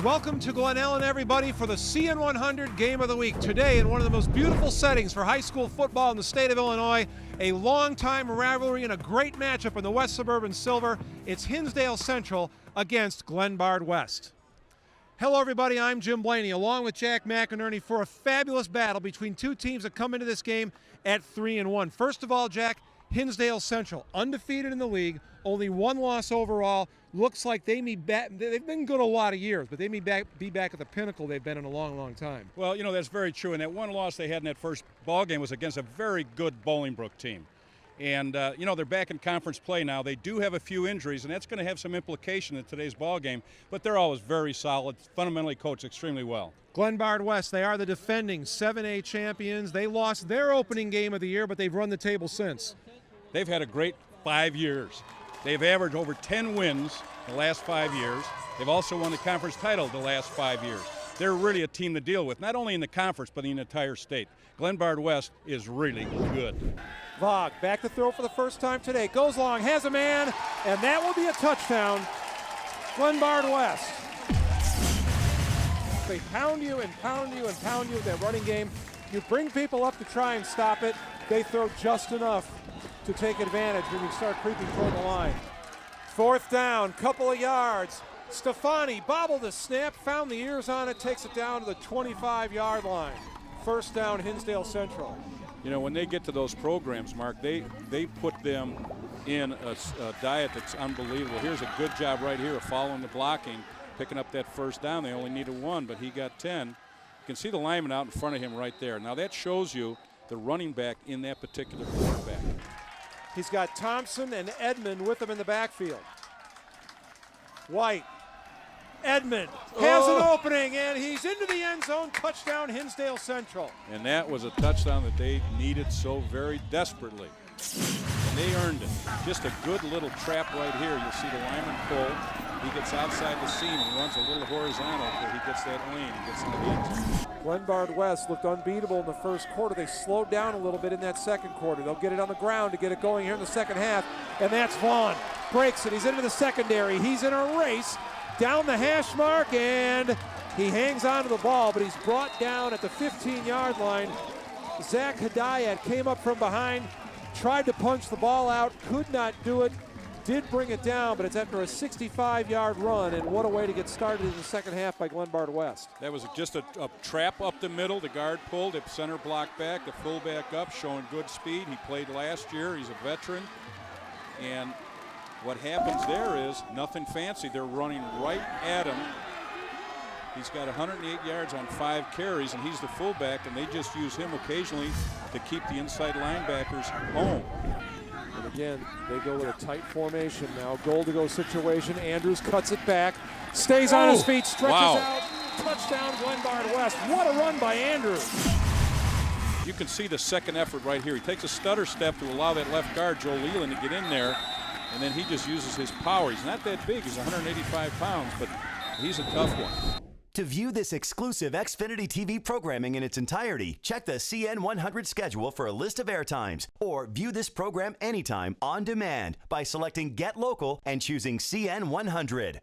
Welcome to Glen Ellen, everybody, for the CN100 Game of the Week. Today, in one of the most beautiful settings for high school football in the state of Illinois, a long-time rivalry and a great matchup in the West Suburban Silver. It's Hinsdale Central against Glenbard West. Hello, everybody. I'm Jim Blaney, along with Jack McInerney, for a fabulous battle between two teams that come into this game at 3-1. First of all, Jack, Hinsdale Central, undefeated in the league, only one loss overall. Looks like they may they've been good a lot of years, but they may be back at the pinnacle they've been in a long, long time. Well, you know, that's very true. And that one loss they had in that first ball game was against a very good Bolingbrook team. And, you know, they're back in conference play now. They do have a few injuries, and that's going to have some implication in today's ball game. But they're always very solid, fundamentally coached extremely well. Glenbard West, they are the defending 7A champions. They lost their opening game of the year, but they've run the table since. They've had a great 5 years. They've averaged over 10 wins the last 5 years. They've also won the conference title the last 5 years. They're really a team to deal with, not only in the conference, but in the entire state. Glenbard West is really good. Vog back to throw for the first time today. Goes long, has a man, and that will be a touchdown. Glenbard West. They pound you and pound you and pound you with that running game. You bring people up to try and stop it. They throw just enough to take advantage when you start creeping toward the line. Fourth down, couple of yards. Stefani bobbled the snap, found the ears on it, takes it down to the 25-yard line. First down, Hinsdale Central. You know, when they get to those programs, Mark, they put them in a diet that's unbelievable. Here's a good job right here of following the blocking, picking up that first down. They only needed one, but he got 10. You can see the lineman out in front of him right there. Now that shows you the running back in that particular quarterback. He's got Thompson and Edmond with him in the backfield. White. Edmond has an opening, and he's into the end zone. Touchdown, Hinsdale Central. And that was a touchdown that they needed so very desperately. And they earned it. Just a good little trap right here. You'll see the lineman pull. He gets outside the seam and runs a little horizontal where he gets that lane and gets into the end zone. Glenbard West looked unbeatable in the first quarter. They slowed down a little bit in that second quarter. They'll get it on the ground to get it going here in the second half. And that's Vaughn. Breaks it. He's into the secondary. He's in a race down the hash mark, and he hangs on to the ball, but he's brought down at the 15-yard line. Zach Hedayat came up from behind, tried to punch the ball out, could not do it. Did bring it down, but it's after a 65-yard run, and what a way to get started in the second half by Glenbard West. That was just a trap up the middle. The guard pulled, the center block back, the fullback up, showing good speed. He played last year. He's a veteran. And what happens there is nothing fancy. They're running right at him. He's got 108 yards on 5 carries, and he's the fullback, and they just use him occasionally to keep the inside linebackers home. And again, they go with a tight formation now. Goal-to-go situation. Andrews cuts it back, stays on his feet, stretches out. Touchdown, Glenbard West. What a run by Andrews. You can see the second effort right here. He takes a stutter step to allow that left guard, Joe Leland, to get in there, and then he just uses his power. He's not that big. He's 185 pounds, but he's a tough one. To view this exclusive Xfinity TV programming in its entirety, check the CN100 schedule for a list of airtimes, or view this program anytime on demand by selecting Get Local and choosing CN100.